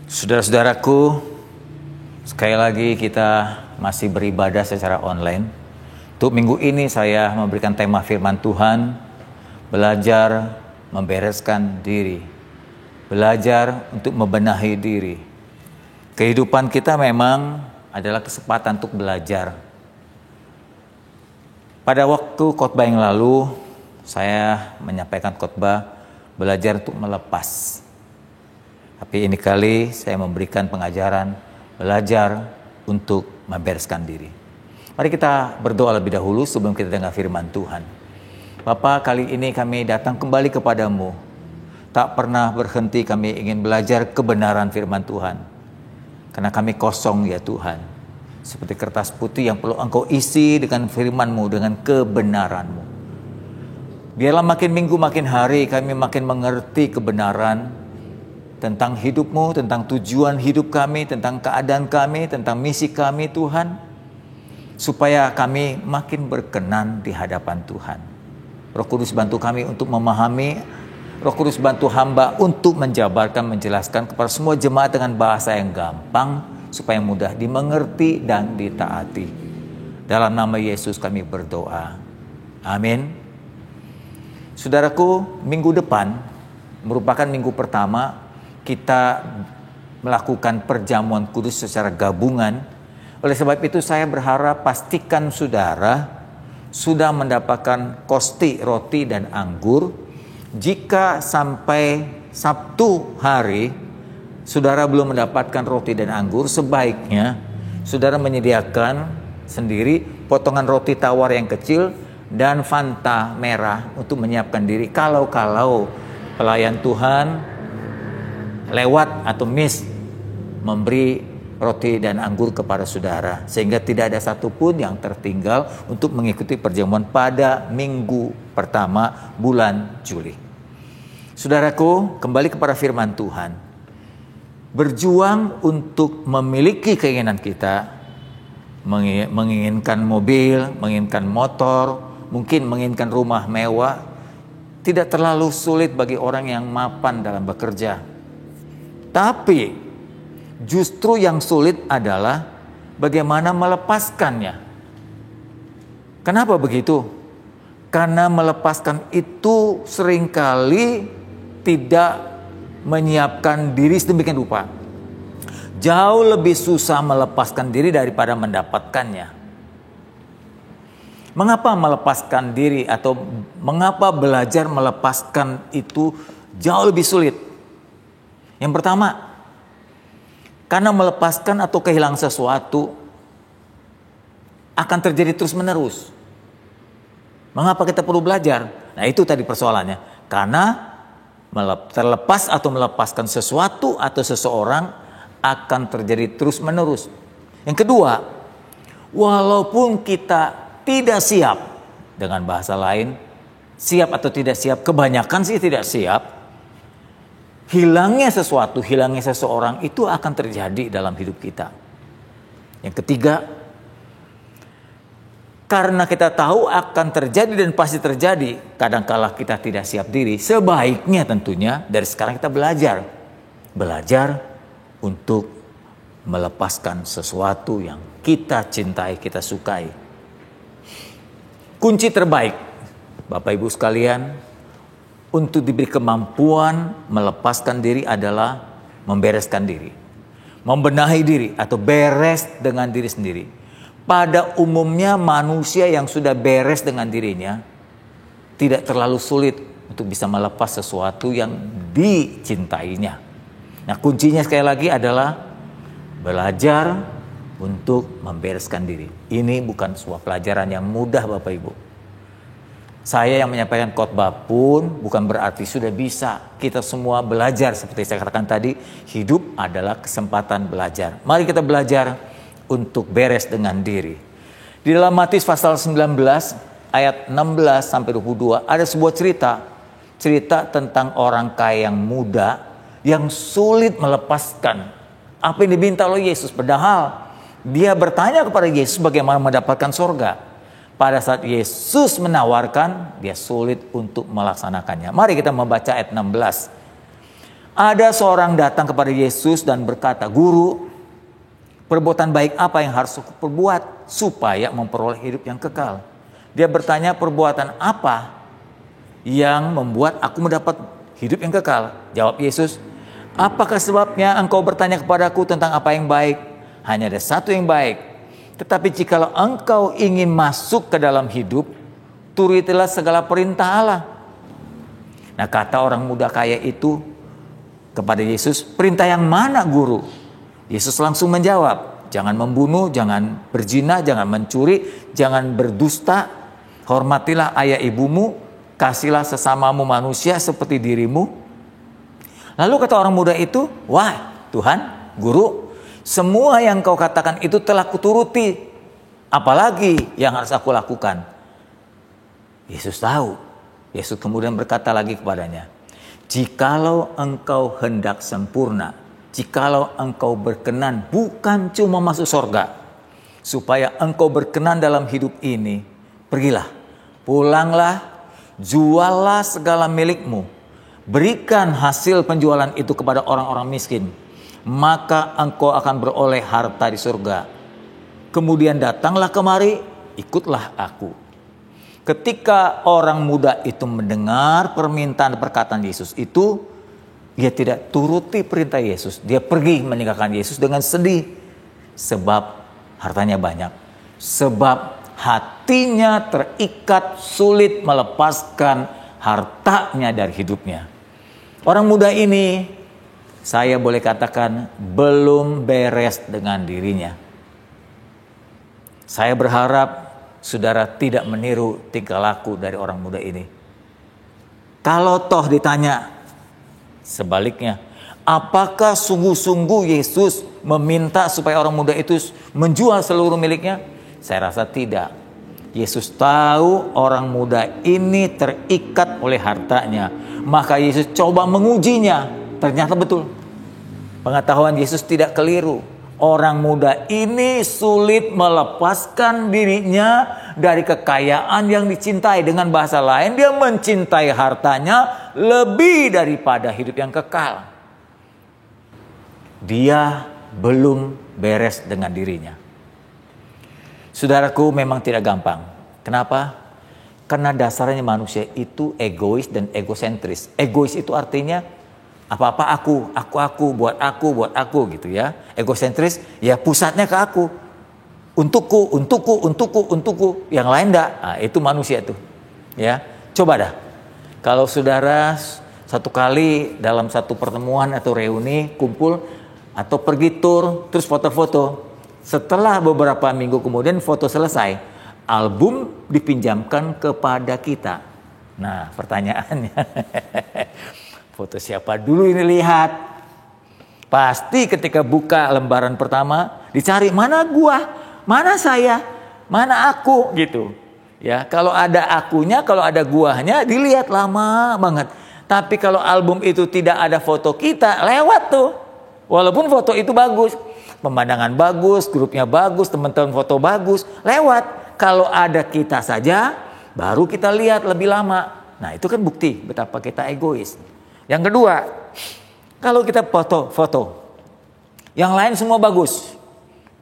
Saudara-saudaraku, sekali lagi kita masih beribadah secara online. Untuk minggu ini saya memberikan tema firman Tuhan, belajar membereskan diri. Belajar untuk membenahi diri. Kehidupan kita memang adalah kesempatan untuk belajar. Pada waktu khotbah yang lalu, saya menyampaikan khotbah belajar untuk melepas. Tapi ini kali saya memberikan pengajaran belajar untuk membereskan diri. Mari kita berdoa lebih dahulu sebelum kita dengar firman Tuhan. Bapa, kali ini kami datang kembali kepadamu. Tak pernah berhenti kami ingin belajar kebenaran firman Tuhan. Karena kami kosong ya Tuhan. Seperti kertas putih yang perlu Engkau isi dengan firman-Mu, dengan kebenaran-Mu. Biarlah makin minggu makin hari kami makin mengerti kebenaran tentang hidup-Mu, tentang tujuan hidup kami, tentang keadaan kami, tentang misi kami Tuhan. Supaya kami makin berkenan di hadapan Tuhan. Roh Kudus bantu kami untuk memahami. Roh Kudus bantu hamba untuk menjabarkan, menjelaskan kepada semua jemaat dengan bahasa yang gampang. Supaya mudah dimengerti dan ditaati. Dalam nama Yesus kami berdoa. Amin. Saudaraku, minggu depan merupakan minggu pertama kita melakukan perjamuan kudus secara gabungan. Oleh sebab itu saya berharap pastikan saudara sudah mendapatkan kosti, roti dan anggur. Jika sampai Sabtu hari saudara belum mendapatkan roti dan anggur, sebaiknya saudara menyediakan sendiri potongan roti tawar yang kecil dan Fanta merah untuk menyiapkan diri. Kalau pelayan Tuhan lewat atau miss memberi roti dan anggur kepada saudara, sehingga tidak ada satupun yang tertinggal untuk mengikuti perjamuan pada minggu pertama bulan Juli. Saudaraku, kembali kepada firman Tuhan. Berjuang untuk memiliki keinginan kita, menginginkan mobil, menginginkan motor, mungkin menginginkan rumah mewah, tidak terlalu sulit bagi orang yang mapan dalam bekerja. Tapi justru yang sulit adalah bagaimana melepaskannya. Kenapa begitu? Karena melepaskan itu seringkali tidak menyiapkan diri sedemikian rupa. Jauh lebih susah melepaskan diri daripada mendapatkannya. Mengapa melepaskan diri atau mengapa belajar melepaskan itu jauh lebih sulit? Yang pertama, karena melepaskan atau kehilangan sesuatu akan terjadi terus-menerus. Mengapa kita perlu belajar? Nah, itu tadi persoalannya. Karena terlepas atau melepaskan sesuatu atau seseorang akan terjadi terus-menerus. Yang kedua, walaupun kita tidak siap, dengan bahasa lain, siap atau tidak siap, kebanyakan sih tidak siap. Hilangnya sesuatu, hilangnya seseorang itu akan terjadi dalam hidup kita. Yang ketiga, karena kita tahu akan terjadi dan pasti terjadi, kadangkala kita tidak siap diri, sebaiknya tentunya dari sekarang kita belajar untuk melepaskan sesuatu yang kita cintai, kita sukai. Kunci terbaik, Bapak Ibu sekalian, untuk diberi kemampuan melepaskan diri adalah membereskan diri. Membenahi diri atau beres dengan diri sendiri. Pada umumnya manusia yang sudah beres dengan dirinya tidak terlalu sulit untuk bisa melepas sesuatu yang dicintainya. Nah, kuncinya sekali lagi adalah belajar untuk membereskan diri. Ini bukan sebuah pelajaran yang mudah Bapak Ibu. Saya yang menyampaikan khotbah pun bukan berarti sudah bisa. Kita semua belajar, seperti saya katakan tadi, hidup adalah kesempatan belajar. Mari kita belajar untuk beres dengan diri. Di dalam Matius pasal 19 ayat 16 sampai 22 ada sebuah cerita tentang orang kaya yang muda yang sulit melepaskan apa yang diminta oleh Yesus. Padahal dia bertanya kepada Yesus bagaimana mendapatkan surga. Pada saat Yesus menawarkan, dia sulit untuk melaksanakannya. Mari kita membaca ayat 16. Ada seorang datang kepada Yesus dan berkata, "Guru, perbuatan baik apa yang harus aku perbuat supaya memperoleh hidup yang kekal?" Dia bertanya, perbuatan apa yang membuat aku mendapat hidup yang kekal? Jawab Yesus, "Apakah sebabnya engkau bertanya kepadaku tentang apa yang baik? Hanya ada satu yang baik. Tetapi jikalau engkau ingin masuk ke dalam hidup, turutilah segala perintah Allah." Nah, kata orang muda kaya itu kepada Yesus, "Perintah yang mana, Guru?" Yesus langsung menjawab, "Jangan membunuh, jangan berzina, jangan mencuri, jangan berdusta, hormatilah ayah ibumu, kasihlah sesamamu manusia seperti dirimu." Lalu kata orang muda itu, "Wah Tuhan, Guru, semua yang kau katakan itu telah kuturuti. Apalagi yang harus aku lakukan?" Yesus tahu. Yesus kemudian berkata lagi kepadanya, "Jikalau engkau hendak sempurna, jikalau engkau berkenan bukan cuma masuk surga, supaya engkau berkenan dalam hidup ini, pergilah, pulanglah, juallah segala milikmu, berikan hasil penjualan itu kepada orang-orang miskin, maka engkau akan beroleh harta di surga. Kemudian datanglah kemari, ikutlah aku." Ketika orang muda itu mendengar permintaan perkataan Yesus itu, dia tidak turuti perintah Yesus. Dia pergi meninggalkan Yesus dengan sedih. Sebab hartanya banyak. Sebab hatinya terikat, sulit melepaskan hartanya dari hidupnya. Orang muda ini, saya boleh katakan, belum beres dengan dirinya. Saya berharap saudara tidak meniru tingkah laku dari orang muda ini. Kalau toh ditanya sebaliknya, apakah sungguh-sungguh Yesus meminta supaya orang muda itu menjual seluruh miliknya? Saya rasa tidak. Yesus tahu orang muda ini terikat oleh hartanya. Maka Yesus coba mengujinya. Ternyata betul. Pengetahuan Yesus tidak keliru. Orang muda ini sulit melepaskan dirinya dari kekayaan yang dicintai. Dengan bahasa lain, dia mencintai hartanya lebih daripada hidup yang kekal. Dia belum beres dengan dirinya. Saudaraku, memang tidak gampang. Kenapa? Karena dasarnya manusia itu egois dan egosentris. Egois itu artinya apa-apa aku, buat aku gitu ya. Egosentris ya pusatnya ke aku. Untukku. Yang lain enggak. Nah, itu manusia tuh. Ya. Coba dah. Kalau saudara satu kali dalam satu pertemuan atau reuni kumpul atau pergi tur terus foto-foto. Setelah beberapa minggu kemudian foto selesai, album dipinjamkan kepada kita. Nah, pertanyaannya foto siapa dulu ini lihat? Pasti ketika buka lembaran pertama dicari mana gua, mana saya, mana aku gitu. Ya, kalau ada akunya, kalau ada guanya dilihat lama banget. Tapi kalau album itu tidak ada foto kita, lewat tuh. Walaupun foto itu bagus, pemandangan bagus, grupnya bagus, teman-teman foto bagus, lewat. Kalau ada kita saja, baru kita lihat lebih lama. Nah, itu kan bukti betapa kita egois. Yang kedua, kalau kita foto, yang lain semua bagus,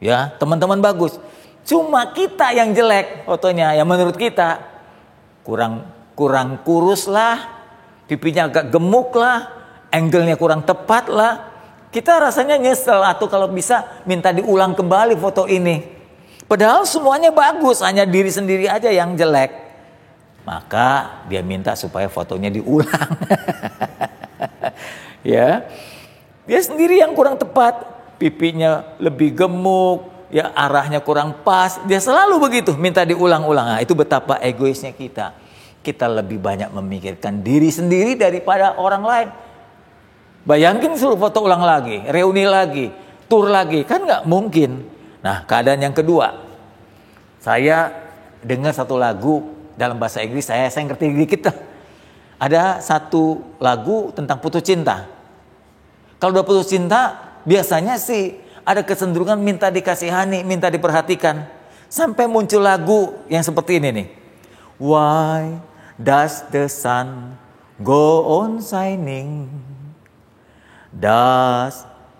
ya teman-teman bagus, cuma kita yang jelek fotonya, yang menurut kita kurang kurus lah, pipinya agak gemuk lah, angle-nya kurang tepat lah, kita rasanya nyesel atau kalau bisa minta diulang kembali foto ini. Padahal semuanya bagus, hanya diri sendiri aja yang jelek. Maka dia minta supaya fotonya diulang. Ya, dia sendiri yang kurang tepat, pipinya lebih gemuk, ya arahnya kurang pas, dia selalu begitu, minta diulang-ulang. Nah, itu betapa egoisnya kita. Kita lebih banyak memikirkan diri sendiri daripada orang lain. Bayangin suruh foto ulang lagi, reuni lagi, tur lagi, kan nggak mungkin. Nah, keadaan yang kedua, saya dengar satu lagu dalam bahasa Inggris, saya ngerti dikit lah. Ada satu lagu tentang putus cinta. Kalau udah putus cinta, biasanya sih ada kecenderungan minta dikasihani, minta diperhatikan. Sampai muncul lagu yang seperti ini nih. Why does the sun go on shining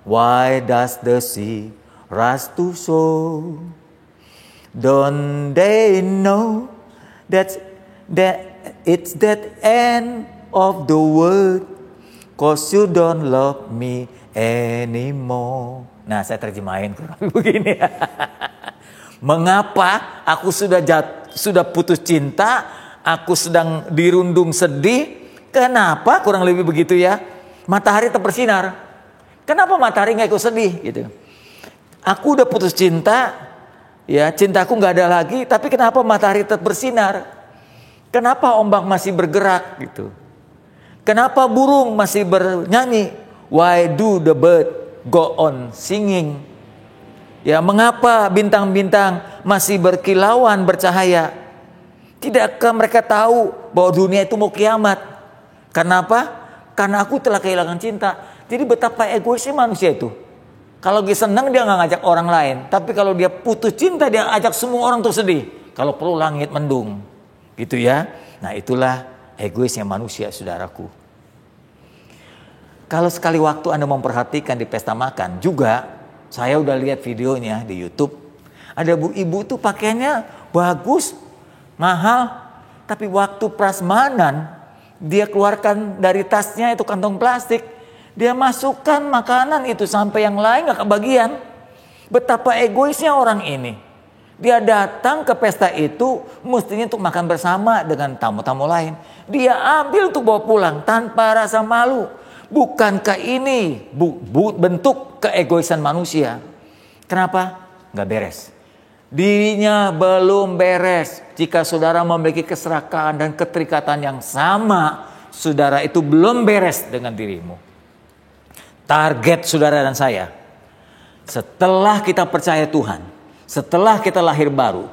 Why does the sea rush to shore? Don't they know that it's that end of the world? 'Cause you don't love me anymore. Nah, saya terjemahin kurang lebih begini. Mengapa aku sudah putus cinta, aku sedang dirundung sedih? Kenapa? Kurang lebih begitu ya. Matahari tetap bersinar. Kenapa matahari nggak ikut sedih gitu? Aku udah putus cinta, ya cintaku nggak ada lagi. Tapi kenapa matahari tetap bersinar? Kenapa ombak masih bergerak gitu? Kenapa burung masih bernyanyi? Why do the bird go on singing? Ya, mengapa bintang-bintang masih berkilauan bercahaya? Tidakkah mereka tahu bahwa dunia itu mau kiamat? Kenapa? Karena aku telah kehilangan cinta. Jadi betapa egoisnya manusia itu. Kalau dia senang dia nggak ngajak orang lain. Tapi kalau dia putus cinta dia ajak semua orang untuk sedih. Kalau perlu langit mendung. Gitu ya. Nah itulah egoisnya manusia, saudaraku. Kalau sekali waktu Anda memperhatikan di pesta makan juga, saya udah lihat videonya di YouTube. Ada ibu tuh pakaiannya bagus, mahal, tapi waktu prasmanan dia keluarkan dari tasnya itu kantong plastik, dia masukkan makanan itu sampai yang lain gak kebagian. Betapa egoisnya orang ini. Dia datang ke pesta itu mestinya untuk makan bersama dengan tamu-tamu lain. Dia ambil untuk bawa pulang tanpa rasa malu. Bukankah ini bentuk keegoisan manusia? Kenapa? Gak beres. Dirinya belum beres. Jika saudara memiliki keserakahan dan keterikatan yang sama, saudara itu belum beres dengan dirimu. Target saudara dan saya, setelah kita percaya Tuhan, setelah kita lahir baru,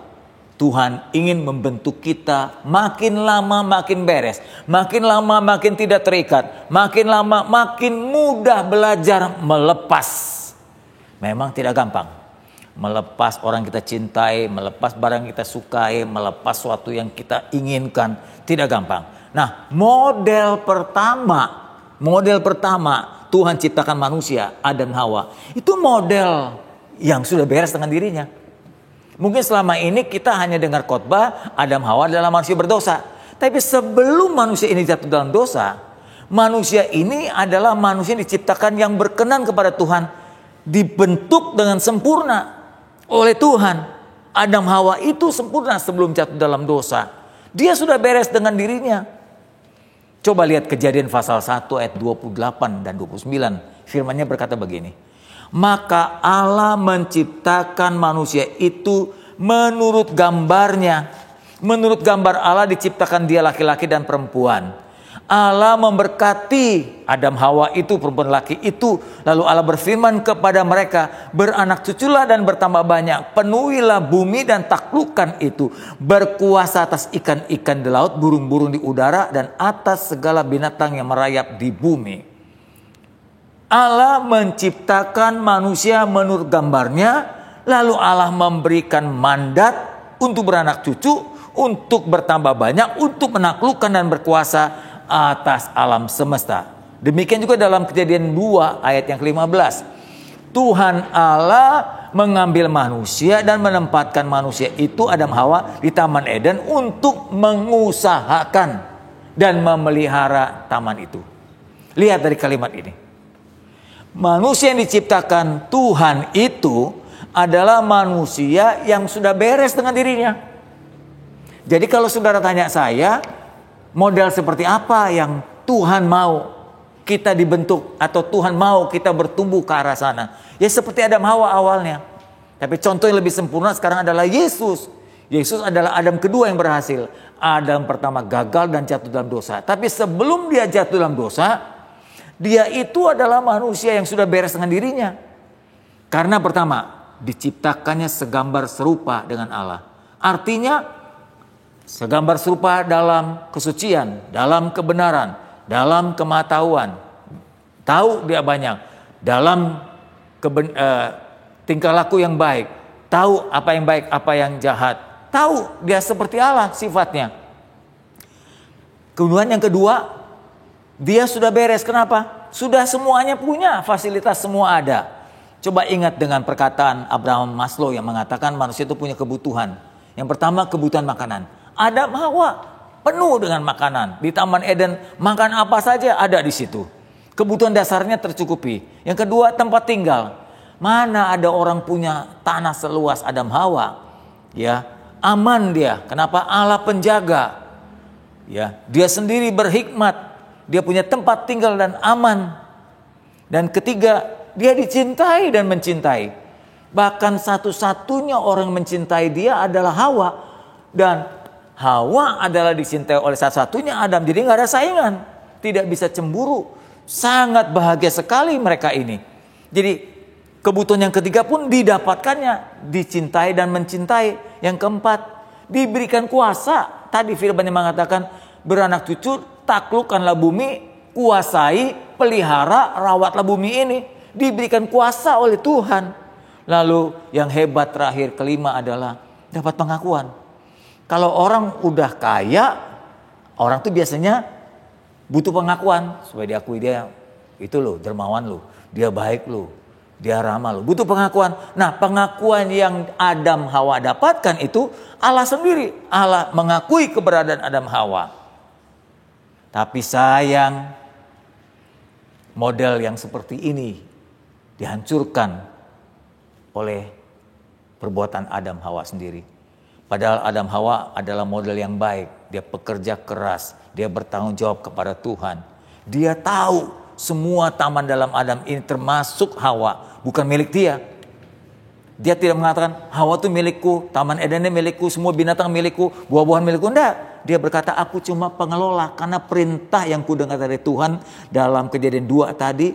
Tuhan ingin membentuk kita makin lama makin beres, makin lama makin tidak terikat, makin lama makin mudah belajar melepas. Memang tidak gampang. Melepas orang kita cintai, melepas barang kita sukai, melepas sesuatu yang kita inginkan, tidak gampang. Nah, model pertama Tuhan ciptakan manusia, Adam Hawa. Itu model yang sudah beres dengan dirinya. Mungkin selama ini kita hanya dengar khotbah Adam Hawa adalah manusia berdosa. Tapi sebelum manusia ini jatuh dalam dosa, manusia ini adalah manusia yang diciptakan yang berkenan kepada Tuhan, dibentuk dengan sempurna oleh Tuhan. Adam Hawa itu sempurna sebelum jatuh dalam dosa. Dia sudah beres dengan dirinya. Coba lihat Kejadian pasal 1 ayat 28 dan 29. Firman-Nya berkata begini. Maka Allah menciptakan manusia itu menurut gambarnya. Menurut gambar Allah diciptakan dia laki-laki dan perempuan. Allah memberkati Adam Hawa itu, perempuan laki itu. Lalu Allah berfirman kepada mereka, beranak cuculah dan bertambah banyak. Penuhilah bumi dan taklukkan itu. Berkuasa atas ikan-ikan di laut, burung-burung di udara, dan atas segala binatang yang merayap di bumi. Allah menciptakan manusia menurut gambarnya. Lalu Allah memberikan mandat untuk beranak cucu, untuk bertambah banyak, untuk menaklukkan dan berkuasa atas alam semesta. Demikian juga dalam Kejadian 2 ayat yang ke-15. Tuhan Allah mengambil manusia dan menempatkan manusia itu, Adam Hawa, di Taman Eden untuk mengusahakan dan memelihara taman itu. Lihat dari kalimat ini. Manusia yang diciptakan Tuhan itu adalah manusia yang sudah beres dengan dirinya. Jadi kalau saudara tanya saya, model seperti apa yang Tuhan mau kita dibentuk atau Tuhan mau kita bertumbuh ke arah sana? Ya seperti Adam Hawa awalnya. Tapi contoh yang lebih sempurna sekarang adalah Yesus. Yesus adalah Adam kedua yang berhasil. Adam pertama gagal dan jatuh dalam dosa. Tapi sebelum dia jatuh dalam dosa, dia itu adalah manusia yang sudah beres dengan dirinya. Karena pertama, diciptakannya segambar serupa dengan Allah. Artinya, segambar serupa dalam kesucian, dalam kebenaran, dalam kematahuan. Tahu dia banyak. Dalam tingkah laku yang baik. Tahu apa yang baik, apa yang jahat. Tahu dia seperti Allah sifatnya. Kemudian yang kedua, dia sudah beres. Kenapa? sudah semuanya punya, fasilitas semua ada. Coba ingat dengan perkataan Abraham Maslow yang mengatakan manusia itu punya kebutuhan. Yang pertama kebutuhan makanan. Adam Hawa penuh dengan makanan. Di Taman Eden makan apa saja ada di situ. Kebutuhan dasarnya tercukupi. Yang kedua tempat tinggal. Mana ada orang punya tanah seluas Adam Hawa? Ya, aman dia. Kenapa? Allah penjaga. Ya, dia sendiri berhikmat. Dia punya tempat tinggal dan aman. Dan ketiga, dia dicintai dan mencintai. Bahkan satu-satunya orang mencintai dia adalah Hawa. Dan Hawa adalah dicintai oleh satu-satunya Adam. Jadi gak ada saingan. Tidak bisa cemburu. Sangat bahagia sekali mereka ini. Jadi kebutuhan yang ketiga pun didapatkannya. Dicintai dan mencintai. Yang keempat, diberikan kuasa. Tadi firman yang mengatakan beranak cucu, taklukkanlah bumi, kuasai, pelihara, rawatlah bumi ini. Diberikan kuasa oleh Tuhan. Lalu yang hebat terakhir kelima adalah dapat pengakuan. Kalau orang udah kaya, orang tuh biasanya butuh pengakuan supaya diakui dia itu loh dermawan loh, dia baik loh, dia ramah loh, butuh pengakuan. Nah, pengakuan yang Adam Hawa dapatkan itu Allah sendiri. Allah mengakui keberadaan Adam Hawa. Tapi sayang model yang seperti ini dihancurkan oleh perbuatan Adam Hawa sendiri. Padahal Adam Hawa adalah model yang baik. Dia pekerja keras, dia bertanggung jawab kepada Tuhan. Dia tahu semua taman dalam Adam ini termasuk Hawa, bukan milik dia. Dia tidak mengatakan Hawa itu milikku, Taman Edennya milikku, semua binatang milikku, buah-buahan milikku. Enggak, dia berkata aku cuma pengelola karena perintah yang kudengar dari Tuhan dalam Kejadian 2 tadi.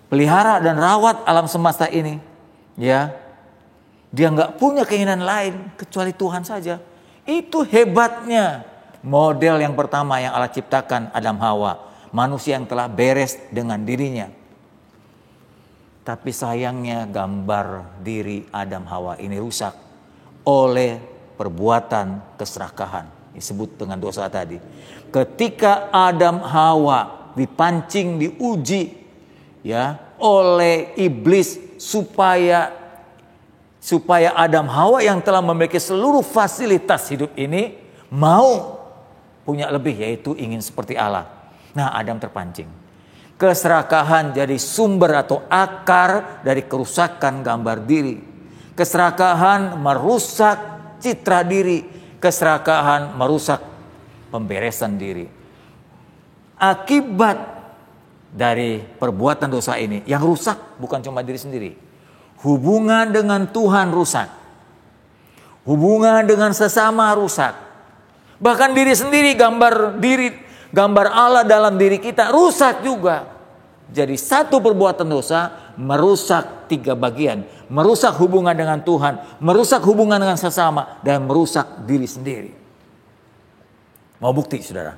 Pelihara dan rawat alam semesta ini. Ya, dia nggak punya keinginan lain kecuali Tuhan saja. Itu hebatnya model yang pertama yang Allah ciptakan Adam Hawa. Manusia yang telah beres dengan dirinya. Tapi sayangnya gambar diri Adam Hawa ini rusak oleh perbuatan keserakahan. Disebut dengan dosa tadi. Ketika Adam Hawa dipancing, diuji ya oleh iblis supaya Adam Hawa yang telah memiliki seluruh fasilitas hidup ini mau punya lebih, yaitu ingin seperti Allah. Nah, Adam terpancing. Keserakahan jadi sumber atau akar dari kerusakan gambar diri. Keserakahan merusak citra diri. Keserakahan merusak pemberesan diri. Akibat dari perbuatan dosa ini yang rusak bukan cuma diri sendiri. Hubungan dengan Tuhan rusak. Hubungan dengan sesama rusak. Bahkan diri sendiri, gambar Allah dalam diri kita rusak juga. Jadi satu perbuatan dosa merusak 3 bagian. Merusak hubungan dengan Tuhan, merusak hubungan dengan sesama, dan merusak diri sendiri. Mau bukti saudara?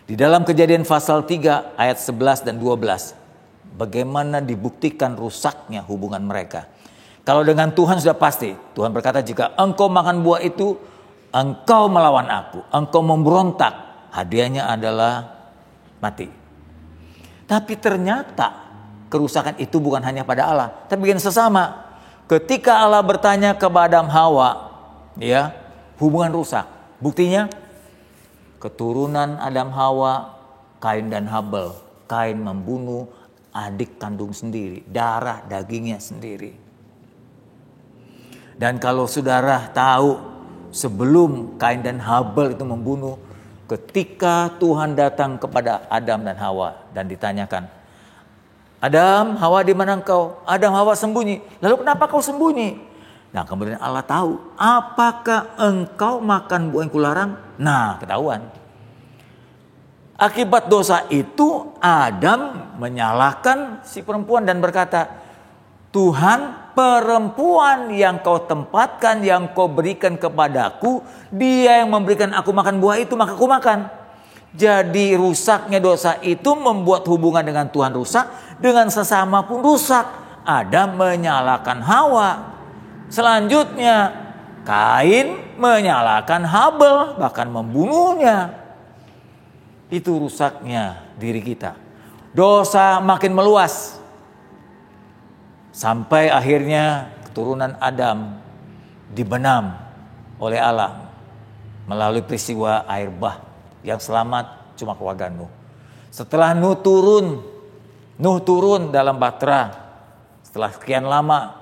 Di dalam Kejadian pasal 3 ayat 11 dan 12. Bagaimana dibuktikan rusaknya hubungan mereka. Kalau dengan Tuhan sudah pasti. Tuhan berkata jika engkau makan buah itu, engkau melawan aku. Engkau memberontak. Hadiahnya adalah mati. Tapi ternyata kerusakan itu bukan hanya pada Allah. Tapi dengan sesama. Ketika Allah bertanya kepada Adam Hawa. Ya, hubungan rusak. Buktinya keturunan Adam Hawa, Kain dan Habel. Kain membunuh adik kandung sendiri, darah dagingnya sendiri. Dan kalau saudara tahu sebelum Kain dan Habel itu membunuh, ketika Tuhan datang kepada Adam dan Hawa dan ditanyakan, Adam, Hawa di mana engkau? Adam, Hawa sembunyi. Lalu kenapa kau sembunyi? Nah, kemudian Allah tahu, apakah engkau makan buah yang kularang? Nah, ketahuan. Akibat dosa itu Adam menyalahkan si perempuan dan berkata, Tuhan, perempuan yang kau tempatkan, yang kau berikan kepadaku, dia yang memberikan aku makan buah itu, maka aku makan. Jadi rusaknya dosa itu membuat hubungan dengan Tuhan rusak, dengan sesama pun rusak. Adam menyalahkan Hawa. Selanjutnya Kain menyalahkan Habel, bahkan membunuhnya. Itu rusaknya diri kita. dosa makin meluas. Sampai akhirnya keturunan Adam dibenam oleh Allah melalui peristiwa air bah. Yang selamat cuma keluarga Nuh. Setelah Nuh turun dalam bahtera. Setelah sekian lama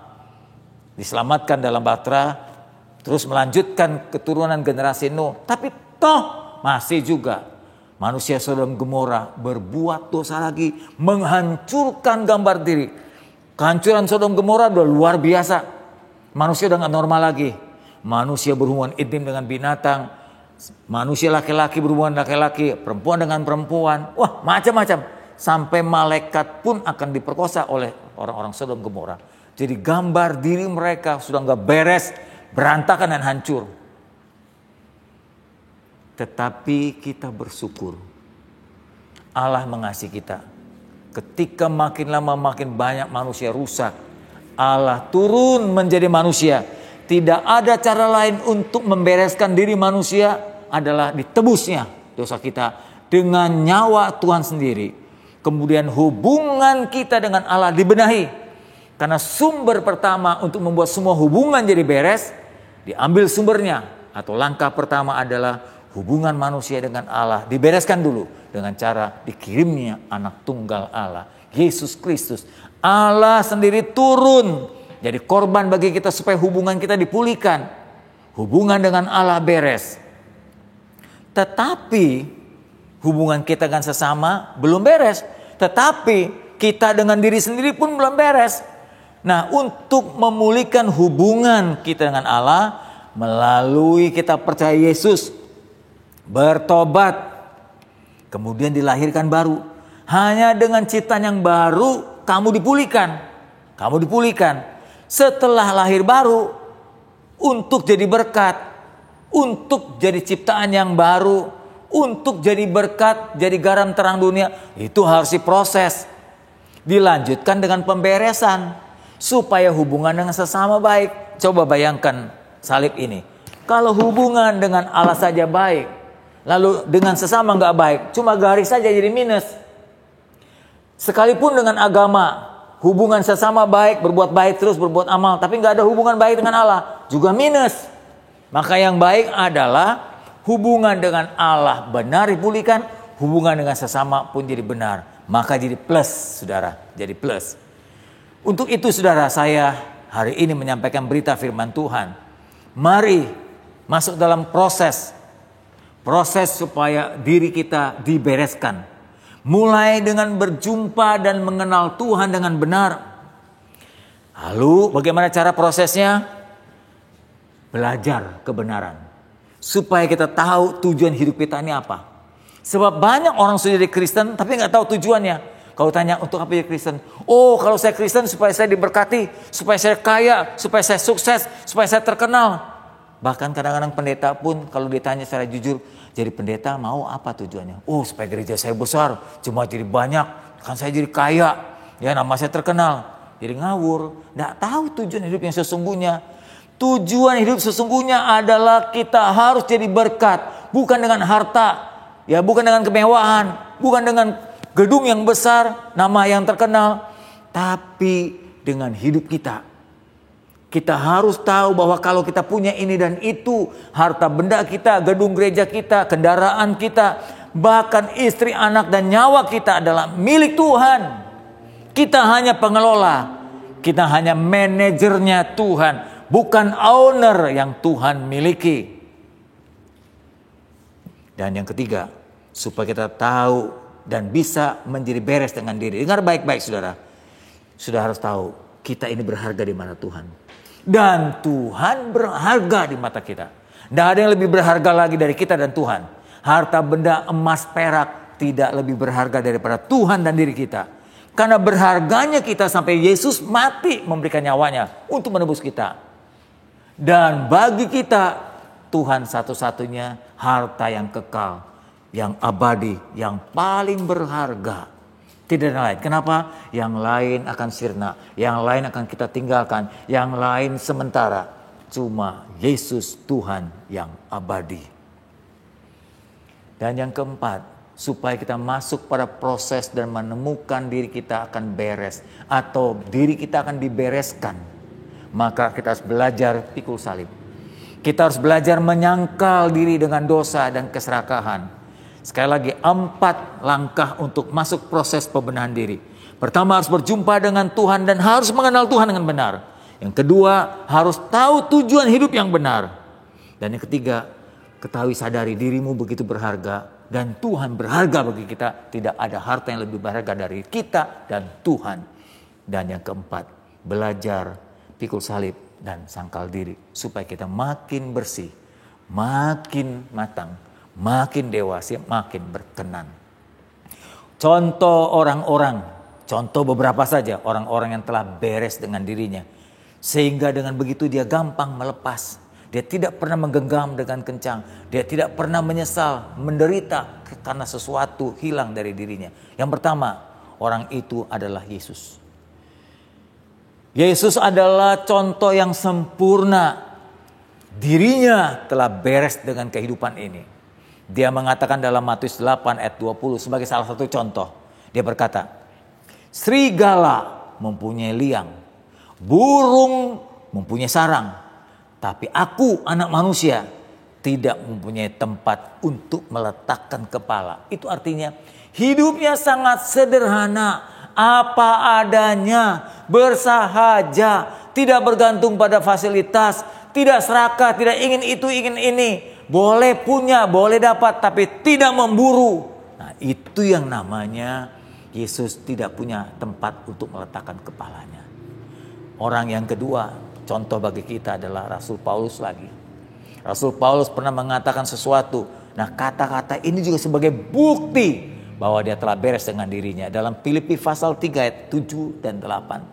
diselamatkan dalam bahtera, terus melanjutkan keturunan generasi Nuh. Tapi toh masih juga manusia Sodom Gomora berbuat dosa lagi, menghancurkan gambar diri. Kehancuran Sodom Gomora udah luar biasa. Manusia udah gak normal lagi. Manusia berhubungan intim dengan binatang. Manusia laki-laki berhubungan laki-laki. Perempuan dengan perempuan. Wah, macam-macam. Sampai malaikat pun akan diperkosa oleh orang-orang Sodom Gomora. Jadi gambar diri mereka sudah gak beres, berantakan dan hancur. Tetapi kita bersyukur. Allah mengasihi kita. Ketika makin lama makin banyak manusia rusak, Allah turun menjadi manusia. Tidak ada cara lain untuk membereskan diri manusia adalah ditebusnya dosa kita dengan nyawa Tuhan sendiri. Kemudian hubungan kita dengan Allah dibenahi. Karena sumber pertama untuk membuat semua hubungan jadi beres, diambil sumbernya. Atau langkah pertama adalah hubungan manusia dengan Allah dibereskan dulu dengan cara dikirimnya anak tunggal Allah, Yesus Kristus. Allah sendiri turun jadi korban bagi kita supaya hubungan kita dipulihkan. Hubungan dengan Allah beres. Tetapi hubungan kita dengan sesama belum beres. Tetapi kita dengan diri sendiri pun belum beres. Nah, untuk memulihkan hubungan kita dengan Allah melalui kita percaya Yesus, bertobat, kemudian dilahirkan baru. Hanya dengan ciptaan yang baru kamu dipulihkan. Kamu dipulihkan. Setelah lahir baru, untuk jadi berkat, untuk jadi ciptaan yang baru, untuk jadi berkat, jadi garam terang dunia, itu harus diproses. Dilanjutkan dengan pemberesan supaya hubungan dengan sesama baik. Coba bayangkan salib ini. Kalau hubungan dengan Allah saja baik, lalu dengan sesama nggak baik, cuma garis saja jadi minus. Sekalipun dengan agama, hubungan sesama baik, berbuat baik terus, berbuat amal, tapi nggak ada hubungan baik dengan Allah, juga minus. Maka yang baik adalah hubungan dengan Allah benar dipulihkan, hubungan dengan sesama pun jadi benar. Maka jadi plus, saudara, jadi plus. Untuk itu saudara, saya hari ini menyampaikan berita firman Tuhan. Mari masuk dalam proses supaya diri kita dibereskan. Mulai dengan berjumpa dan mengenal Tuhan dengan benar. Lalu bagaimana cara prosesnya? Belajar kebenaran. Supaya kita tahu tujuan hidup kita ini apa. Sebab banyak orang sudah jadi Kristen tapi gak tahu tujuannya. Kalau tanya untuk apa jadi Kristen? Oh, kalau saya Kristen supaya saya diberkati, supaya saya kaya, supaya saya sukses, supaya saya terkenal. Bahkan kadang-kadang pendeta pun kalau ditanya secara jujur, jadi pendeta mau apa tujuannya? Oh, supaya gereja saya besar, jemaat jadi banyak, kan saya jadi kaya, ya nama saya terkenal. Jadi ngawur, gak tahu tujuan hidup yang sesungguhnya. Tujuan hidup sesungguhnya adalah kita harus jadi berkat, bukan dengan harta, ya bukan dengan kemewahan, bukan dengan gedung yang besar, nama yang terkenal, tapi dengan hidup kita. Kita harus tahu bahwa kalau kita punya ini dan itu, harta benda kita, gedung gereja kita, kendaraan kita, bahkan istri, anak dan nyawa kita adalah milik Tuhan. Kita hanya pengelola, kita hanya manajernya Tuhan, bukan owner yang Tuhan miliki. Dan yang ketiga, supaya kita tahu dan bisa menjadi beres dengan diri. Dengar baik-baik saudara. Sudah harus tahu kita ini berharga di mata Tuhan. Dan Tuhan berharga di mata kita. Tidak ada yang lebih berharga lagi dari kita dan Tuhan. Harta benda emas perak tidak lebih berharga daripada Tuhan dan diri kita. Karena berharganya kita sampai Yesus mati memberikan nyawanya untuk menebus kita. Dan bagi kita Tuhan satu-satunya harta yang kekal, yang abadi, yang paling berharga. Tidak ada lain. Kenapa? Yang lain akan sirna, yang lain akan kita tinggalkan, yang lain sementara. Cuma Yesus Tuhan yang abadi. Dan yang keempat, supaya kita masuk pada proses dan menemukan diri kita akan beres atau diri kita akan dibereskan, maka kita harus belajar pikul salib. Kita harus belajar menyangkal diri dengan dosa dan keserakahan. Sekali lagi, 4 langkah untuk masuk proses pembenahan diri. Pertama, harus berjumpa dengan Tuhan dan harus mengenal Tuhan dengan benar. Yang kedua, harus tahu tujuan hidup yang benar. Dan yang ketiga, ketahui sadari dirimu begitu berharga dan Tuhan berharga bagi kita. Tidak ada harta yang lebih berharga dari kita dan Tuhan. Dan yang keempat, belajar pikul salib dan sangkal diri supaya kita makin bersih, makin matang, makin dewasa, makin berkenan. Contoh orang-orang, contoh beberapa saja orang-orang yang telah beres dengan dirinya, sehingga dengan begitu dia gampang melepas. Dia tidak pernah menggenggam dengan kencang. Dia tidak pernah menyesal, menderita karena sesuatu hilang dari dirinya. Yang pertama, orang itu adalah Yesus. Yesus adalah contoh yang sempurna. Dirinya telah beres dengan kehidupan ini. Dia mengatakan dalam Matius 8 ayat 20 sebagai salah satu contoh. Dia berkata, serigala mempunyai liang, burung mempunyai sarang, tapi aku, anak manusia, tidak mempunyai tempat untuk meletakkan kepala. Itu artinya hidupnya sangat sederhana, apa adanya, bersahaja, tidak bergantung pada fasilitas, tidak serakah, tidak ingin itu, ingin ini. Boleh punya, boleh dapat, tapi tidak memburu. Nah, itu yang namanya Yesus tidak punya tempat untuk meletakkan kepalanya. Orang yang kedua, contoh bagi kita adalah Rasul Paulus lagi. Rasul Paulus pernah mengatakan sesuatu. Nah, kata-kata ini juga sebagai bukti bahwa dia telah beres dengan dirinya. Dalam Filipi pasal 3 ayat 7 dan 8.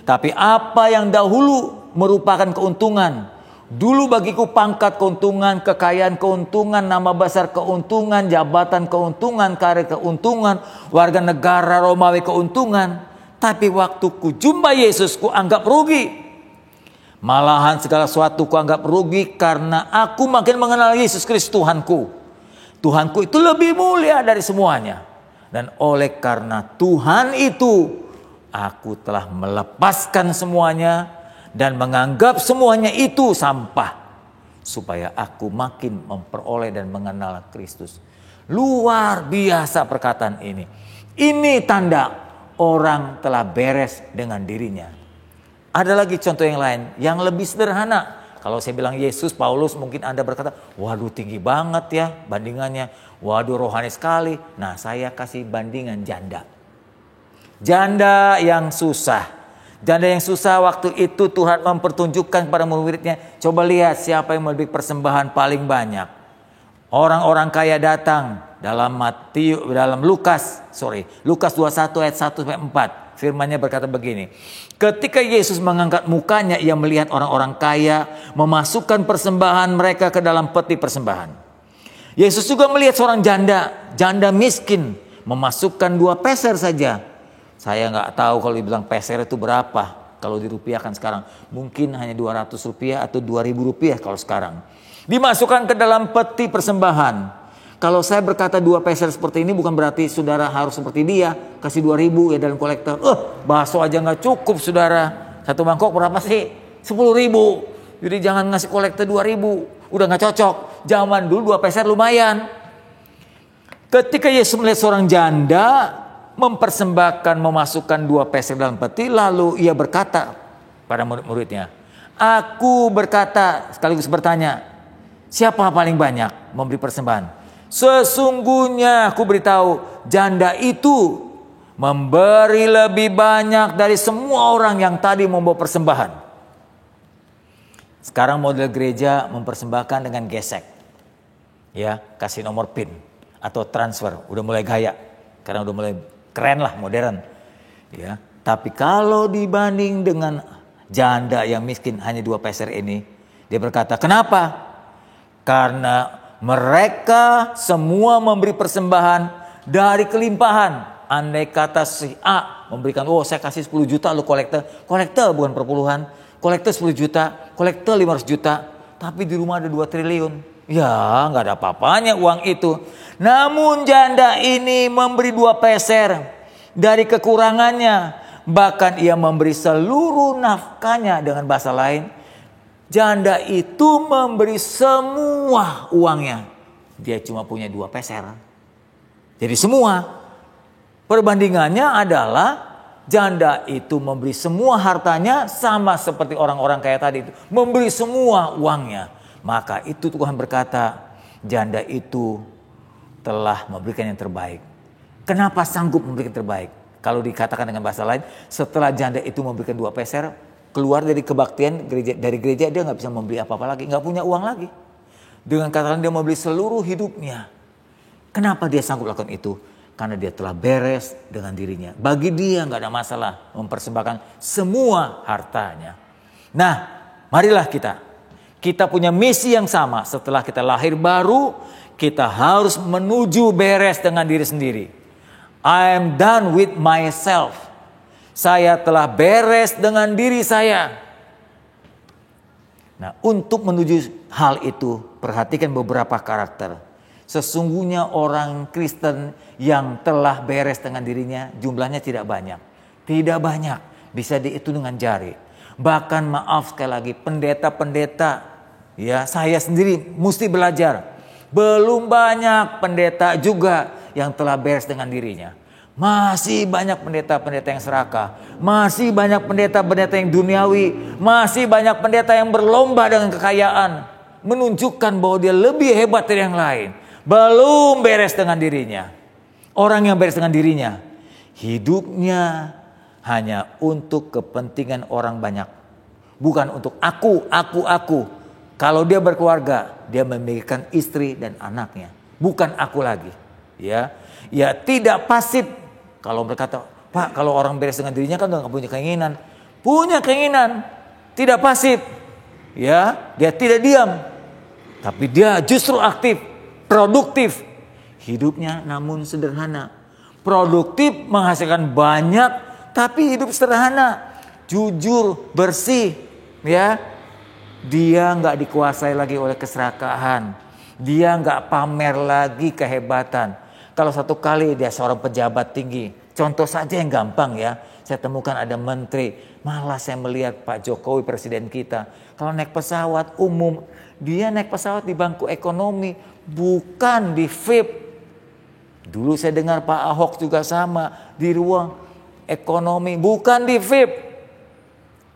Tapi apa yang dahulu merupakan keuntungan, dulu bagiku pangkat keuntungan, kekayaan keuntungan, nama besar keuntungan, jabatan keuntungan, karir keuntungan, warga negara Romawi keuntungan. Tapi waktu ku jumpa Yesus ku anggap rugi. Malahan segala sesuatu ku anggap rugi karena aku makin mengenal Yesus Kristus Tuhanku. Tuhanku itu lebih mulia dari semuanya. Dan oleh karena Tuhan itu, aku telah melepaskan semuanya dan menganggap semuanya itu sampah, supaya aku makin memperoleh dan mengenal Kristus. Luar biasa perkataan ini. Ini tanda orang telah beres dengan dirinya. Ada lagi contoh yang lain yang lebih sederhana. Kalau saya bilang Yesus, Paulus, mungkin Anda berkata, waduh tinggi banget ya bandingannya. Waduh rohani sekali. Nah, saya kasih bandingan janda. Janda yang susah. Janda yang susah waktu itu Tuhan mempertunjukkan kepada murid-muridnya. Coba lihat siapa yang memberi persembahan paling banyak. Orang-orang kaya datang dalam Lukas 21 ayat 1 sampai 4. Firman-Nya berkata begini. Ketika Yesus mengangkat mukanya, ia melihat orang-orang kaya memasukkan persembahan mereka ke dalam peti persembahan. Yesus juga melihat seorang janda miskin memasukkan 2 peser saja. Saya nggak tahu kalau dibilang peser itu berapa. Kalau dirupiahkan sekarang mungkin hanya 200 rupiah atau 2000 rupiah kalau sekarang. Dimasukkan ke dalam peti persembahan. Kalau saya berkata 2 peser seperti ini bukan berarti saudara harus seperti dia. Kasih 2000 ya dalam kolektor. Bakso aja gak cukup saudara. Satu mangkok berapa sih? 10.000. Jadi jangan ngasih kolektor 2000. Udah gak cocok. Zaman dulu 2 peser lumayan. Ketika Yesus melihat seorang janda memasukkan 2 peser dalam peti. Lalu ia berkata pada murid-muridnya. Aku berkata sekaligus bertanya. Siapa paling banyak memberi persembahan? Sesungguhnya aku beritahu, janda itu memberi lebih banyak dari semua orang yang tadi membawa persembahan. Sekarang model gereja mempersembahkan dengan gesek. Ya, kasih nomor PIN atau transfer, udah mulai gaya. Karena udah mulai keren lah, modern. Ya, tapi kalau dibanding dengan janda yang miskin hanya 2 peser ini, dia berkata, "Kenapa?" Karena mereka semua memberi persembahan dari kelimpahan. Andai kata si A memberikan, saya kasih 10 juta lu kolektor. Kolektor bukan perpuluhan. Kolektor 10 juta, kolektor 500 juta. Tapi di rumah ada 2 triliun. Ya, nggak ada apa-apanya uang itu. Namun janda ini memberi 2 peser dari kekurangannya. Bahkan ia memberi seluruh nafkahnya. Dengan bahasa lain, janda itu memberi semua uangnya. Dia cuma punya 2 peser. Jadi semua. Perbandingannya adalah janda itu memberi semua hartanya, sama seperti orang-orang kaya tadi itu. Memberi semua uangnya. Maka itu Tuhan berkata, janda itu telah memberikan yang terbaik. Kenapa sanggup memberikan yang terbaik? Kalau dikatakan dengan bahasa lain, setelah janda itu memberikan 2 peser, keluar dari kebaktian dari gereja, dia nggak bisa membeli apa-apa lagi, nggak punya uang lagi. Dengan katakan dia membeli seluruh hidupnya. Kenapa dia sanggup lakukan itu? Karena dia telah beres dengan dirinya. Bagi dia nggak ada masalah mempersembahkan semua hartanya. Nah, marilah kita punya misi yang sama. Setelah kita lahir baru, kita harus menuju beres dengan diri sendiri. I am done with myself. Saya telah beres dengan diri saya. Nah, untuk menuju hal itu, perhatikan beberapa karakter. Sesungguhnya orang Kristen yang telah beres dengan dirinya, jumlahnya tidak banyak. Tidak banyak, bisa dihitung dengan jari. Bahkan maaf sekali lagi, pendeta-pendeta, ya, saya sendiri mesti belajar. Belum banyak pendeta juga yang telah beres dengan dirinya. Masih banyak pendeta-pendeta yang serakah. Masih banyak pendeta-pendeta yang duniawi. Masih banyak pendeta yang berlomba dengan kekayaan. Menunjukkan bahwa dia lebih hebat dari yang lain. Belum beres dengan dirinya. Orang yang beres dengan dirinya, hidupnya hanya untuk kepentingan orang banyak. Bukan untuk aku. Kalau dia berkeluarga, dia memikirkan istri dan anaknya. Bukan aku lagi. Ya tidak pasif. Kalau berkata, Pak, kalau orang beres dengan dirinya kan udah gak punya keinginan. Punya keinginan. Tidak pasif. Ya, dia tidak diam. Tapi dia justru aktif, produktif. Hidupnya namun sederhana. Produktif, menghasilkan banyak, tapi hidup sederhana. Jujur, bersih. Ya, dia nggak dikuasai lagi oleh keserakahan. Dia nggak pamer lagi kehebatan. Kalau satu kali dia seorang pejabat tinggi, contoh saja yang gampang ya. Saya temukan ada menteri, malah saya melihat Pak Jokowi presiden kita. Kalau naik pesawat umum, dia naik pesawat di bangku ekonomi, bukan di VIP. Dulu saya dengar Pak Ahok juga sama, di ruang ekonomi, bukan di VIP.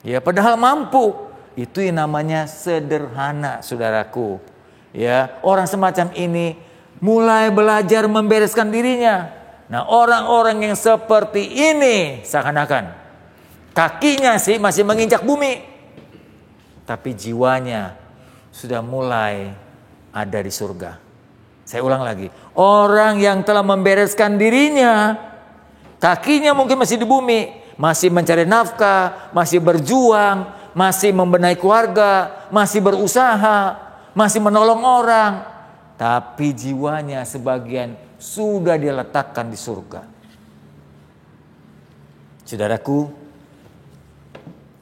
Ya, padahal mampu. Itu yang namanya sederhana, saudaraku. Ya, orang semacam ini mulai belajar membereskan dirinya. Nah, orang-orang yang seperti ini seakan-akan kakinya sih masih menginjak bumi, tapi jiwanya sudah mulai ada di surga. Saya ulang lagi, orang yang telah membereskan dirinya, kakinya mungkin masih di bumi, masih mencari nafkah, masih berjuang, masih membenahi keluarga, masih berusaha, masih menolong orang. Tapi jiwanya sebagian sudah diletakkan di surga. Saudaraku,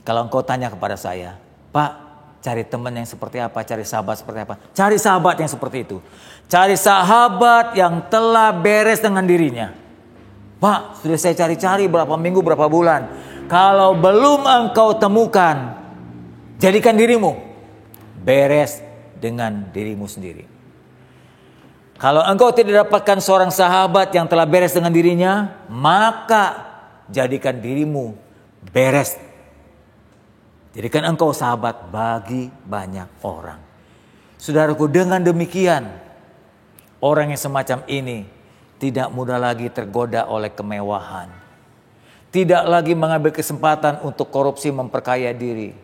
kalau engkau tanya kepada saya, Pak, cari teman yang seperti apa, cari sahabat seperti apa? Cari sahabat yang seperti itu. Cari sahabat yang telah beres dengan dirinya. Pak, sudah saya cari-cari berapa minggu, berapa bulan. Kalau belum engkau temukan, jadikan dirimu beres dengan dirimu sendiri. Kalau engkau tidak dapatkan seorang sahabat yang telah beres dengan dirinya, maka jadikan dirimu beres. Jadikan engkau sahabat bagi banyak orang. Saudaraku, dengan demikian, orang yang semacam ini tidak mudah lagi tergoda oleh kemewahan. Tidak lagi mengambil kesempatan untuk korupsi memperkaya diri.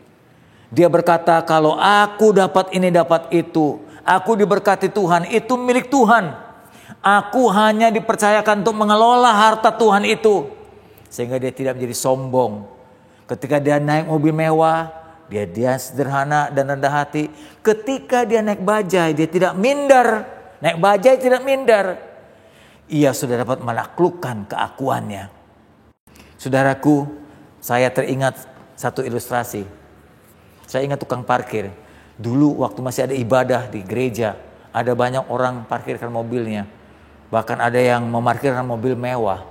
Dia berkata, kalau aku dapat ini, dapat itu. Aku diberkati Tuhan, itu milik Tuhan. Aku hanya dipercayakan untuk mengelola harta Tuhan itu. Sehingga dia tidak menjadi sombong. Ketika dia naik mobil mewah, dia sederhana dan rendah hati. Ketika dia naik bajai, dia tidak minder. Naik bajai tidak minder. Ia sudah dapat menaklukkan keakuannya. Saudaraku, saya teringat satu ilustrasi. Saya ingat tukang parkir. Dulu waktu masih ada ibadah di gereja, Ada banyak orang parkirkan mobilnya. Bahkan ada yang memarkirkan mobil mewah.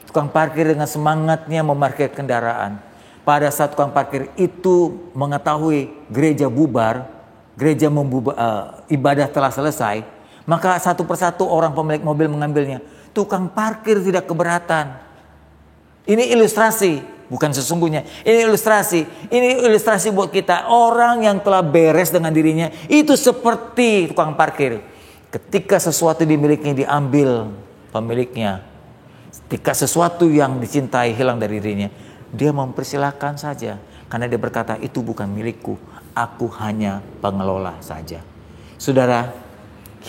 Tukang parkir dengan semangatnya memarkir kendaraan. Pada saat tukang parkir itu mengetahui gereja bubar, ibadah telah selesai, maka satu persatu orang pemilik mobil mengambilnya. Tukang parkir tidak keberatan. Ini ilustrasi, bukan sesungguhnya. Ini ilustrasi buat kita. Orang yang telah beres dengan dirinya itu seperti tukang parkir. Ketika sesuatu dimilikinya diambil pemiliknya, ketika sesuatu yang dicintai hilang dari dirinya, dia mempersilahkan saja. Karena dia berkata, itu bukan milikku, aku hanya pengelola saja. Saudara,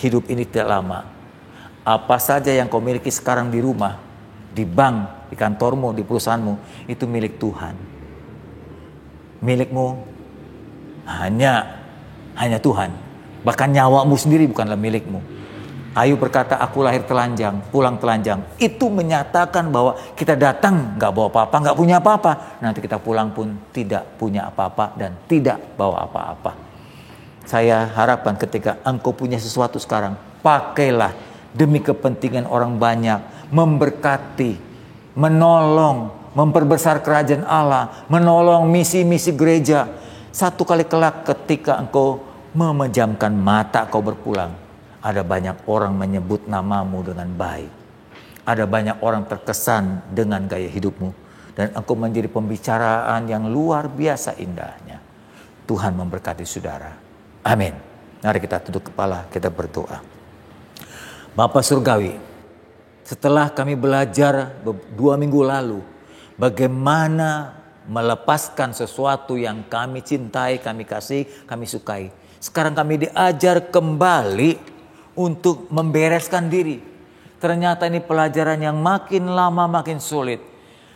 hidup ini tidak lama. Apa saja yang kau miliki sekarang di rumah, di bank, di kantormu, di perusahaanmu, itu milik Tuhan. Milikmu hanya Tuhan. Bahkan nyawamu sendiri bukanlah milikmu. Ayub berkata, aku lahir telanjang, pulang telanjang. Itu menyatakan bahwa kita datang gak bawa apa-apa, gak punya apa-apa. Nanti kita pulang pun tidak punya apa-apa dan tidak bawa apa-apa. Saya harapkan ketika engkau punya sesuatu sekarang, pakailah demi kepentingan orang banyak, memberkati, menolong, memperbesar kerajaan Allah, menolong misi-misi gereja. Satu kali kelak ketika engkau memejamkan mata kau berpulang, ada banyak orang menyebut namamu dengan baik. Ada banyak orang terkesan dengan gaya hidupmu. Dan engkau menjadi pembicaraan yang luar biasa indahnya. Tuhan memberkati saudara. Amin. Mari kita tunduk kepala, kita berdoa. Bapa Surgawi, setelah kami belajar 2 minggu lalu bagaimana melepaskan sesuatu yang kami cintai, kami kasih, kami sukai. Sekarang kami diajar kembali untuk membereskan diri. Ternyata ini pelajaran yang makin lama makin sulit.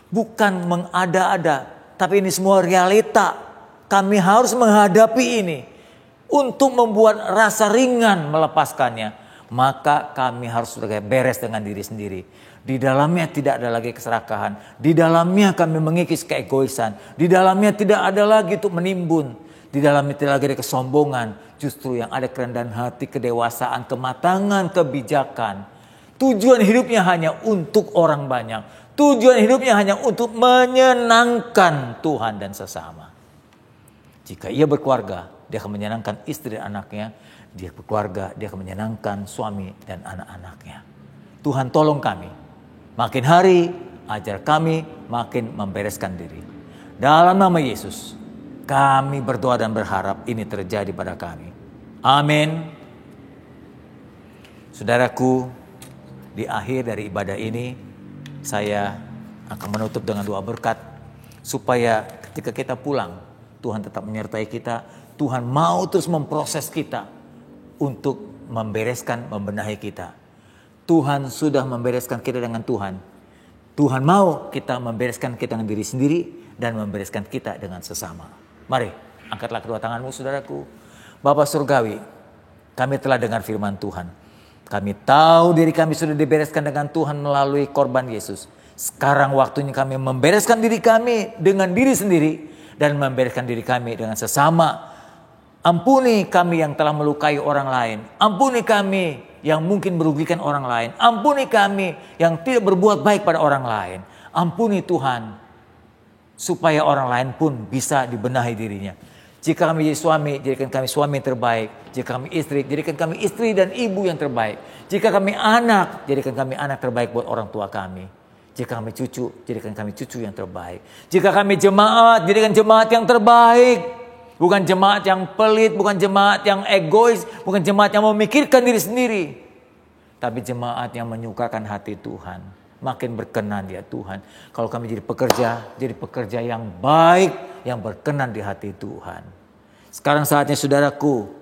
Bukan mengada-ada, tapi ini semua realita. Kami harus menghadapi ini. Untuk membuat rasa ringan melepaskannya, maka kami harus beres dengan diri sendiri. Di dalamnya tidak ada lagi keserakahan. Di dalamnya kami mengikis keegoisan. Di dalamnya tidak ada lagi untuk menimbun. Di dalamnya tidak lagi ada kesombongan. Justru yang ada kerendahan hati, kedewasaan, kematangan, kebijakan. Tujuan hidupnya hanya untuk orang banyak. Tujuan hidupnya hanya untuk menyenangkan Tuhan dan sesama. Jika ia berkeluarga, dia akan menyenangkan istri dan anaknya. Dia berkeluarga, dia akan menyenangkan suami dan anak-anaknya. Tuhan tolong kami. Makin hari, ajar kami makin membereskan diri. Dalam nama Yesus, kami berdoa dan berharap ini terjadi pada kami. Amin. Saudaraku, di akhir dari ibadah ini, saya akan menutup dengan doa berkat. Supaya ketika kita pulang, Tuhan tetap menyertai kita. Tuhan mau terus memproses kita untuk membereskan, membenahi kita. Tuhan sudah membereskan kita dengan Tuhan. Tuhan mau kita membereskan kita dengan diri sendiri dan membereskan kita dengan sesama. Mari, angkatlah kedua tanganmu saudaraku. Bapa Surgawi, kami telah dengar firman Tuhan. Kami tahu diri kami sudah dibereskan dengan Tuhan melalui korban Yesus. Sekarang waktunya kami membereskan diri kami dengan diri sendiri dan membereskan diri kami dengan sesama. Ampuni kami yang telah melukai orang lain. Ampuni kami yang mungkin merugikan orang lain. Ampuni kami yang tidak berbuat baik pada orang lain. Ampuni Tuhan, supaya orang lain pun bisa dibenahi dirinya. Jika kami jadi suami, jadikan kami suami yang terbaik. Jika kami istri, jadikan kami istri dan ibu yang terbaik. Jika kami anak, jadikan kami anak terbaik buat orang tua kami. Jika kami cucu, jadikan kami cucu yang terbaik. Jika kami jemaat, jadikan jemaat yang terbaik. Bukan jemaat yang pelit, bukan jemaat yang egois, bukan jemaat yang memikirkan diri sendiri. Tapi jemaat yang menyukakan hati Tuhan. Makin berkenan dia Tuhan. Kalau kami jadi pekerja yang baik, yang berkenan di hati Tuhan. Sekarang saatnya saudaraku,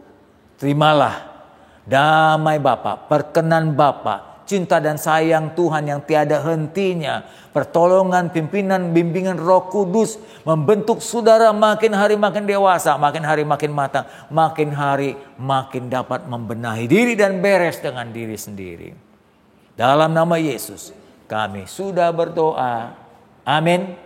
terimalah damai Bapa, perkenan Bapa, cinta dan sayang Tuhan yang tiada hentinya, pertolongan, pimpinan, bimbingan Roh Kudus membentuk saudara makin hari makin dewasa, makin hari makin matang, makin hari makin dapat membenahi diri dan beres dengan diri sendiri. Dalam nama Yesus kami sudah berdoa. Amin.